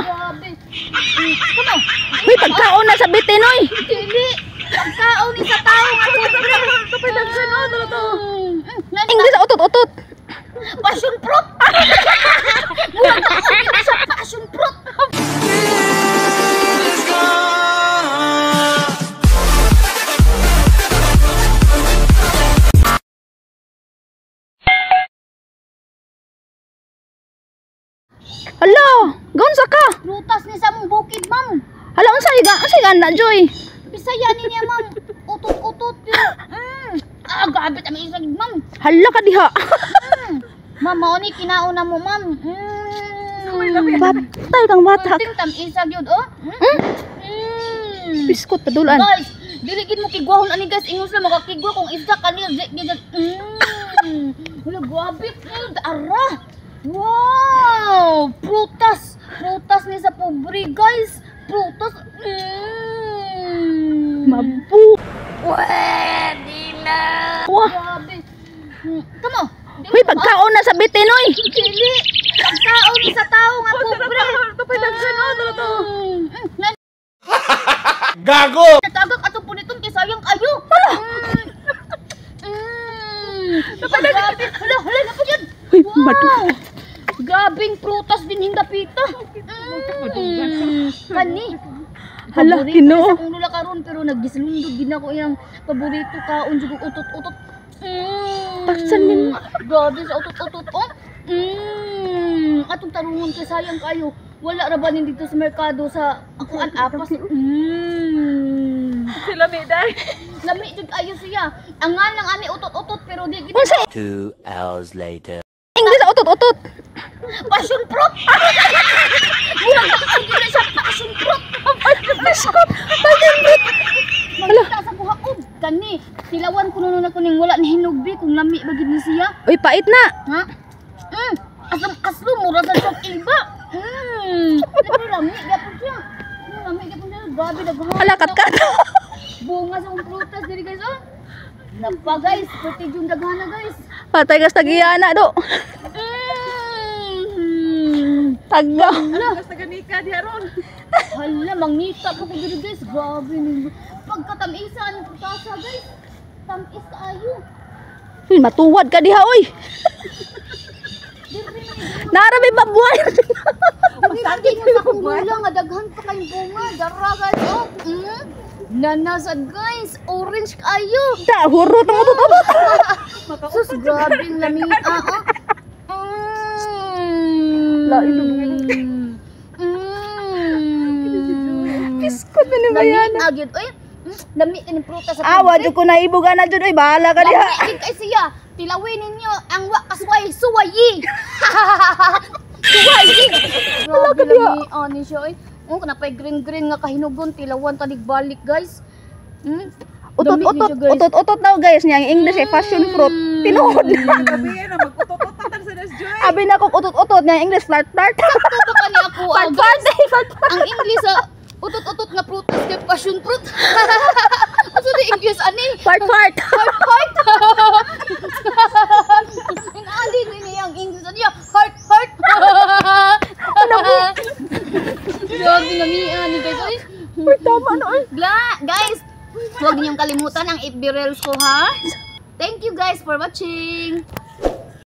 Grabe. Kamo. Uy, pagkaon na sa bitin, oy. Dili. Pagkaon ni sa tao nga pobre. Kapay daghan, oh, to. English Sa utot-utot. passion fruit. Murag ako kita sa passion fruit. Hala, gaon sa ka? Prutas ni sa mong bukid, ma'am. Hala, unsay ganda, Joy? Bisaya ni niya, ma'am. Utot-utot yun. Gabi tami isag, ma'am. Hala ka diha. Ma'am, mao ni kinauna mo, ma'am. Batay kang bata. Ting tam isag yun, oh. Biskot padulan. Guys, diligid mo kigwahon ani guys, ingos na makakigwa kung isa kanil gid. Wala grabe, ara. Wow, prutas ni sa pobre guys. Prutas. Mabu. Pwede na. Wah. Grabe. Kamo. Uy, pagkaon na sa bitin, oy. Dili. Pagkaon ni sa tao nga pobre. Kapay daghan, oh, to. Gago! Natagak atong puniton kay sayang kayo. Grabe. Hala, na po yan. Uy, Wow. Grabing prutas din hingapita. Kani. Hala, Paborito Ginoo. sa kong lula karon pero naggislundog gid ako yang paborito kaon jud utot-utot. Paksan nimo. Grabe sa utot-utot. Oh. Atong tarungon kay sayang kayo. Wala ra ba nin dito sa merkado sa akuan apas. Sila may day. Lami jud ayo siya. Angan lang ani utot-utot pero di gid 2 hours later. English sa utot-utot. passion fruit. Murag ako gid sa passion fruit. Biskot. Passion fruit. Magkita sa buhaon. Kani, tilawan ko nuno na kuning wala ni hinugbi kung lami ba gid ni siya. Uy, pait na. Ha? Aslo mura sa shop iba. Pero lami gyapon siya. Lami gyapon siya. Grabe daghan. Hala, kat-kat. Bunga sa mga prutas diri guys, oh. Napa guys, puti yung daghan na guys. Patay ka sa giyana, do. Tagaw. Basta ganika di aron. Hala, mangita po ko diri guys. Grabe ni. Pagkatamisan putasa guys. Tamis kaayo. Uy, matuwad ka diha, oy. Narami pa buhay. Hindi mo sa kong gula nga daghan pa kayong bunga. Dara guys, oh. Nanasad guys, orange kaayo. Da, hurot ang utot-utot. Sus, grabing lamia, oh. Lain na Biskot na ni bayan. Lami agad, oy. Lami ini prutas sa Awa, jud ko naibugan na jud, oy. Bahala ka diha. Lami kay siya. Tilawin ninyo ang wakasway suwayi. Suwayi. Grabe lami ani siya, oy. Oh, kanapay green nga kahinugon tilawan tanig balik, guys. Utot-utot daw, guys. Niya ang English ay passion fruit. Tinuod na. Sabihin na, mag-utot-utotan sa Nas Joy. Abi na kong utot-utot niya ang English fart-fart. Tuto ka ni ako, Fart-fart, guys. fart-fart. Ang English utot-utot nga prutas kay passion fruit. Ano di English ani? Fart-fart. Heart. Inaali ni ang English ani, heart. Ano mo? Grabe lamian ni guys. Oy. Tama na, oy. Guys, huwag niyong kalimutan ang FB Reels ko, ha? Thank you guys for watching.